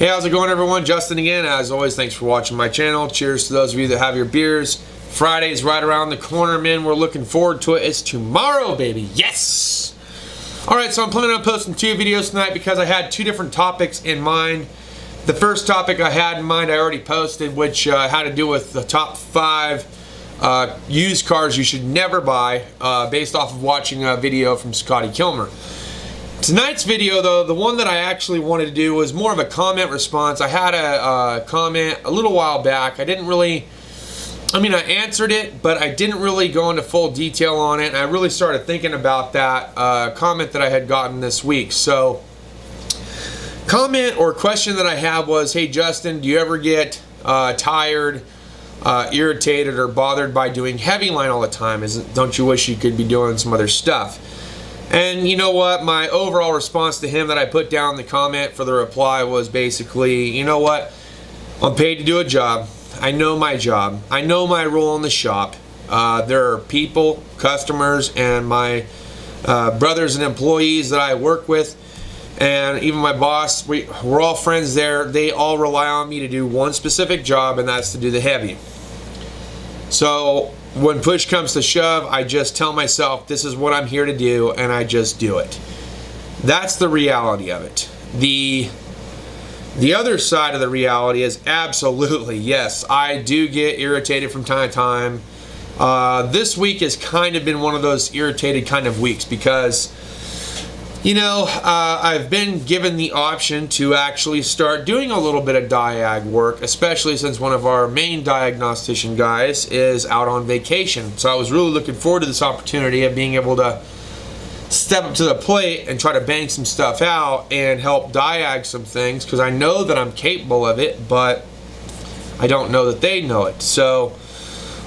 Hey, how's it going, everyone? Justin again. As always, thanks for watching my channel. Cheers to those of you that have your beers. Friday's right around the corner, man. We're looking forward to it. It's tomorrow, baby. Yes! Alright, so I'm planning on posting 2 videos tonight because I had 2 different topics in mind. The first topic I had in mind I already posted, which had to do with the top 5 used cars you should never buy based off of watching a video from Scotty Kilmer. Tonight's video, though, the one that I actually wanted to do was more of a comment response. I had a comment a little while back. I answered it, but I didn't really go into full detail on it, and I really started thinking about that comment that I had gotten this week. So, comment or question that I had was, hey Justin, do you ever get tired, irritated, or bothered by doing Heavyline all the time? Don't you wish you could be doing some other stuff? And you know what? My overall response to him that I put down in the comment for the reply was basically, you know what? I'm paid to do a job. I know my job. I know my role in the shop. There are people, customers, and my brothers and employees that I work with, and even my boss. We're all friends there. They all rely on me to do one specific job, and that's to do the heavy. So when push comes to shove, I just tell myself this is what I'm here to do, and I just do it. That's the reality of it. The other side of the reality is absolutely, yes, I do get irritated from time to time. This week has kind of been one of those irritated kind of weeks because, you know, I've been given the option to actually start doing a little bit of diag work, especially since one of our main diagnostician guys is out on vacation. So I was really looking forward to this opportunity of being able to step up to the plate and try to bang some stuff out and help diag some things, because I know that I'm capable of it, but I don't know that they know it. So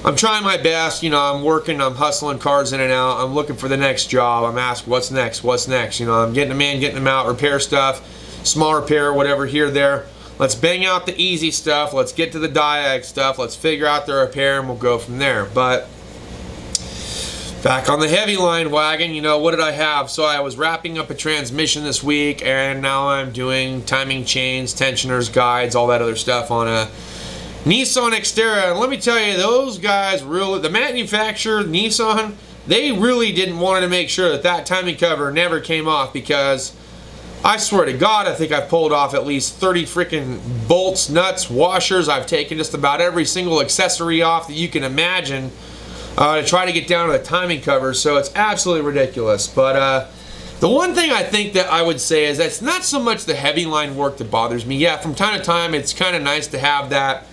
I'm trying my best. You know, I'm working, I'm hustling cars in and out, I'm looking for the next job, I'm asking what's next, you know, I'm getting them in, getting them out, repair stuff, small repair, whatever here, there. Let's bang out the easy stuff, let's get to the diag stuff, let's figure out the repair, and we'll go from there. But back on the Heavyline wagon, you know, what did I have? So I was wrapping up a transmission this week, and now I'm doing timing chains, tensioners, guides, all that other stuff on a Nissan Xterra. And let me tell you, those guys really, the manufacturer, Nissan, they really didn't want to make sure that that timing cover never came off, because I swear to God, I think I've pulled off at least 30 freaking bolts, nuts, washers. I've taken just about every single accessory off that you can imagine to try to get down to the timing cover. So it's absolutely ridiculous. But the one thing I think that I would say is that it's not so much the Heavyline work that bothers me. Yeah, from time to time, it's kind of nice to have that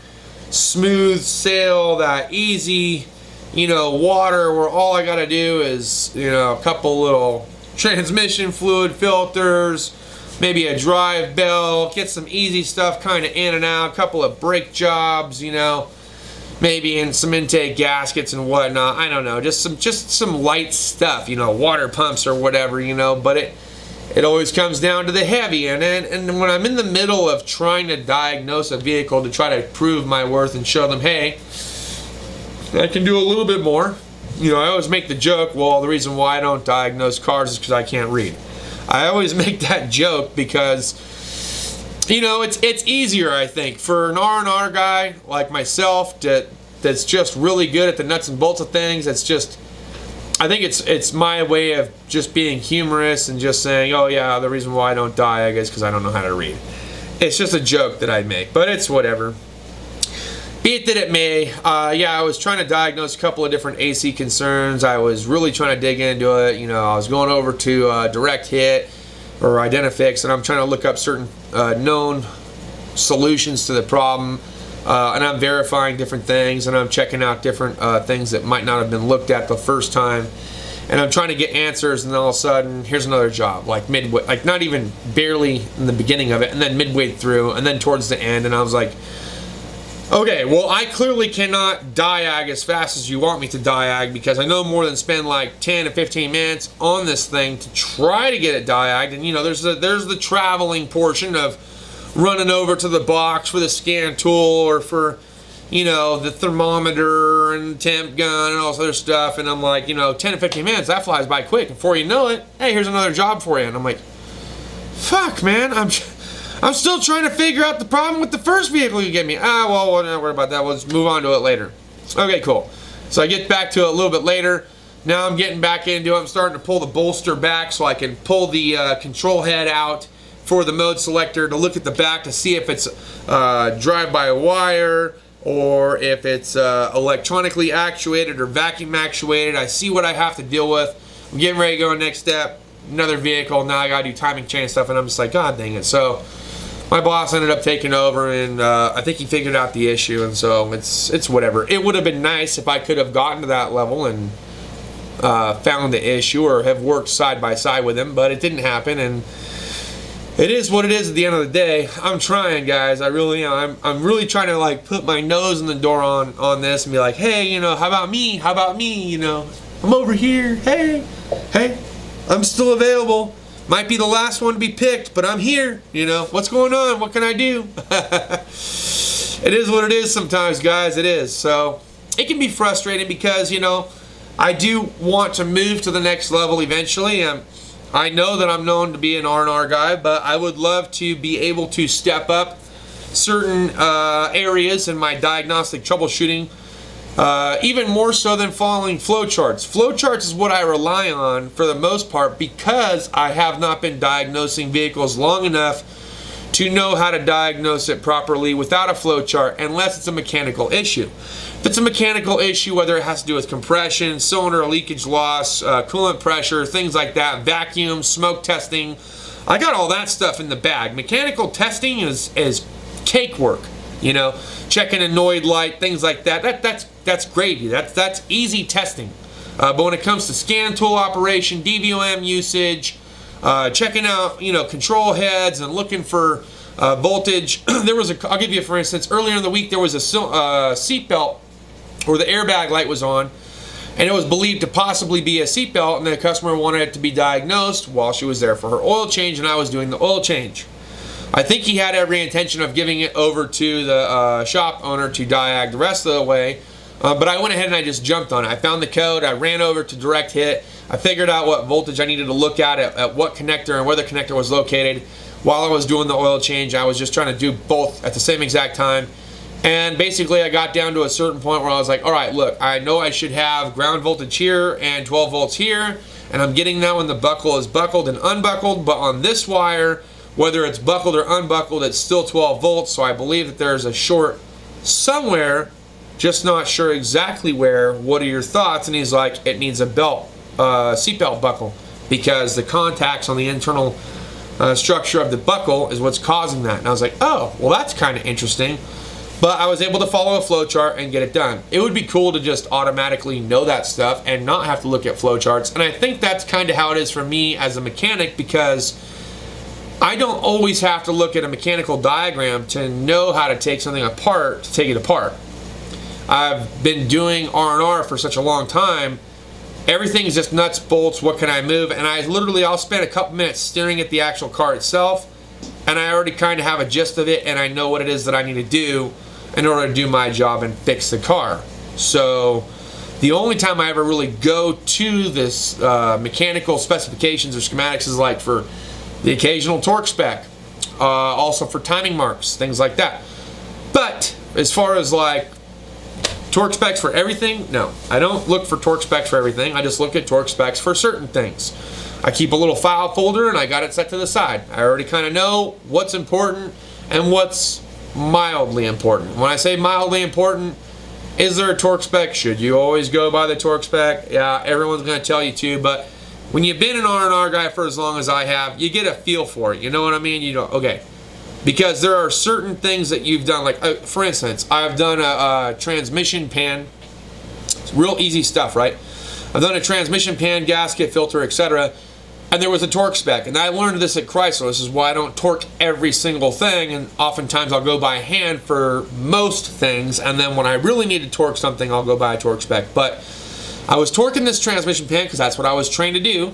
smooth sail, that easy, you know, water where all I gotta do is, you know, a couple little transmission fluid filters, maybe a drive belt, get some easy stuff kind of in and out, a couple of brake jobs, you know, maybe in some intake gaskets and whatnot. I don't know, just some light stuff, you know, water pumps or whatever, you know. But it always comes down to the heavy, and when I'm in the middle of trying to diagnose a vehicle to try to prove my worth and show them, hey, I can do a little bit more. You know, I always make the joke, well, the reason why I don't diagnose cars is because I can't read. I always make that joke because, you know, it's easier, I think, for an R&R guy like myself that's just really good at the nuts and bolts of things. It's just, I think it's my way of just being humorous and just saying, oh yeah, the reason why I don't diag is because I don't know how to read. It's just a joke that I make, but it's whatever. Be it that it may. Yeah, I was trying to diagnose a couple of different AC concerns. I was really trying to dig into it. You know, I was going over to Direct Hit or Identifix, and I'm trying to look up certain known solutions to the problem. And I'm verifying different things, and I'm checking out different things that might not have been looked at the first time, and I'm trying to get answers, and then all of a sudden here's another job, like midway, like not even barely in the beginning of it, and then midway through, and then towards the end, and I was like, okay, well, I clearly cannot diag as fast as you want me to diag, because I no more than spend like 10 to 15 minutes on this thing to try to get it diagged. And you know, there's the traveling portion of running over to the box for the scan tool, or for, you know, the thermometer and temp gun and all this other stuff. And I'm like, you know, 10 to 15 minutes, that flies by quick. Before you know it, hey, here's another job for you. And I'm like, fuck, man, I'm still trying to figure out the problem with the first vehicle you gave me. Well, we're not worried about that. We'll just move on to it later. Okay, cool. So I get back to it a little bit later. Now I'm getting back into it. I'm starting to pull the bolster back so I can pull the control head out for the mode selector to look at the back to see if it's drive-by-wire or if it's electronically actuated or vacuum actuated. I see what I have to deal with. I'm getting ready to go next step. Another vehicle. Now I gotta do timing chain stuff, and I'm just like, God dang it. So my boss ended up taking over, and I think he figured out the issue, and so it's whatever. It would have been nice if I could have gotten to that level and found the issue or have worked side by side with him, but it didn't happen, and it is what it is at the end of the day. I'm trying, guys. I really am. I'm really trying to like put my nose in the door on this and be like, hey, you know, how about me? How about me? You know, I'm over here. Hey, I'm still available. Might be the last one to be picked, but I'm here. You know, what's going on? What can I do? It is what it is sometimes, guys. It is. So it can be frustrating because, you know, I do want to move to the next level eventually. I know that I'm known to be an R&R guy, but I would love to be able to step up certain areas in my diagnostic troubleshooting, even more so than following flowcharts. Flowcharts is what I rely on for the most part because I have not been diagnosing vehicles long enough to know how to diagnose it properly without a flowchart unless it's a mechanical issue. If it's a mechanical issue, whether it has to do with compression, cylinder leakage loss, coolant pressure, things like that, vacuum, smoke testing, I got all that stuff in the bag. Mechanical testing is cake work, you know, checking a Noid light, things like that. That's gravy. That's easy testing. But when it comes to scan tool operation, DVOM usage, checking out, you know, control heads and looking for voltage. I'll give you for instance, earlier in the week there was a seatbelt where the airbag light was on, and it was believed to possibly be a seatbelt, and the customer wanted it to be diagnosed while she was there for her oil change, and I was doing the oil change. I think he had every intention of giving it over to the shop owner to diag the rest of the way, but I went ahead and I just jumped on it. I found the code, I ran over to direct hit, I figured out what voltage I needed to look at what connector and where the connector was located. While I was doing the oil change, I was just trying to do both at the same exact time. And basically I got down to a certain point where I was like, all right, look, I know I should have ground voltage here and 12 volts here, and I'm getting that when the buckle is buckled and unbuckled, but on this wire, whether it's buckled or unbuckled, it's still 12 volts, so I believe that there's a short somewhere, just not sure exactly where. What are your thoughts? And he's like, it needs a belt, seatbelt buckle, because the contacts on the internal structure of the buckle is what's causing that. And I was like, oh, well, that's kind of interesting. But I was able to follow a flowchart and get it done. It would be cool to just automatically know that stuff and not have to look at flowcharts. And I think that's kind of how it is for me as a mechanic, because I don't always have to look at a mechanical diagram to know how to take something apart, to take it apart. I've been doing R&R for such a long time. Everything is just nuts, bolts, what can I move? And I'll spend a couple minutes staring at the actual car itself, and I already kind of have a gist of it, and I know what it is that I need to do in order to do my job and fix the car. So the only time I ever really go to this mechanical specifications or schematics is like for the occasional torque spec, also for timing marks, things like that. But as far as like torque specs for everything, no. I don't look for torque specs for everything. I just look at torque specs for certain things. I keep a little file folder and I got it set to the side. I already kind of know what's important and what's mildly important. When I say mildly important, is there a torque spec? Should you always go by the torque spec? Yeah, everyone's going to tell you to, but when you've been an R&R guy for as long as I have, you get a feel for it. You know what I mean? You know, okay. Because there are certain things that you've done, like for instance, I've done a transmission pan. It's real easy stuff, right? I've done a transmission pan, gasket, filter, etc. And there was a torque spec, and I learned this at Chrysler. This is why I don't torque every single thing, and oftentimes I'll go by hand for most things, and then when I really need to torque something, I'll go by a torque spec. But I was torquing this transmission pan because that's what I was trained to do,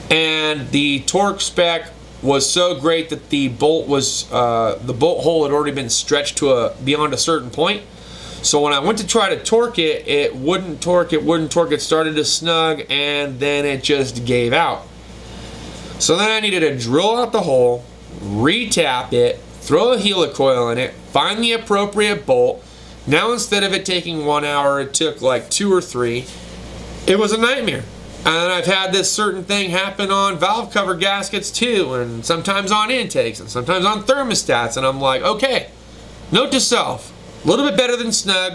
and the torque spec was so great that the bolt hole had already been stretched to beyond a certain point. So when I went to try to torque it, it wouldn't torque. It started to snug, and then it just gave out. So then I needed to drill out the hole, retap it, throw a helicoil in it, find the appropriate bolt. Now instead of it taking 1 hour, it took like 2 or 3. It was a nightmare. And I've had this certain thing happen on valve cover gaskets too, and sometimes on intakes, and sometimes on thermostats, and I'm like, okay, note to self, a little bit better than snug,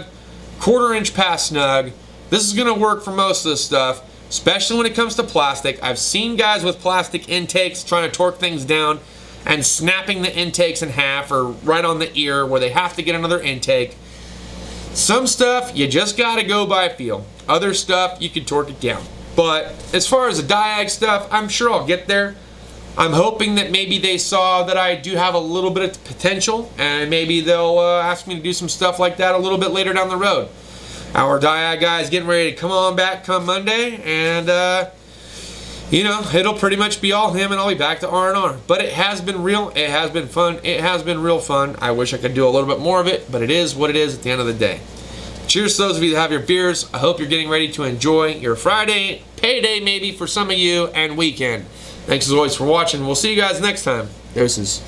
1/4 inch past snug. This is gonna work for most of this stuff, especially when it comes to plastic. I've seen guys with plastic intakes trying to torque things down and snapping the intakes in half or right on the ear where they have to get another intake. Some stuff, you just gotta go by feel. Other stuff, you can torque it down. But as far as the diag stuff, I'm sure I'll get there. I'm hoping that maybe they saw that I do have a little bit of potential, and maybe they'll ask me to do some stuff like that a little bit later down the road. Our diag guy is getting ready to come on back come Monday, and you know, it'll pretty much be all him, and I'll be back to R&R. But it has been real. It has been fun. It has been real fun. I wish I could do a little bit more of it, but it is what it is at the end of the day. Cheers to those of you that have your beers. I hope you're getting ready to enjoy your Friday, payday maybe for some of you, and weekend. Thanks as always for watching. We'll see you guys next time. Deuces.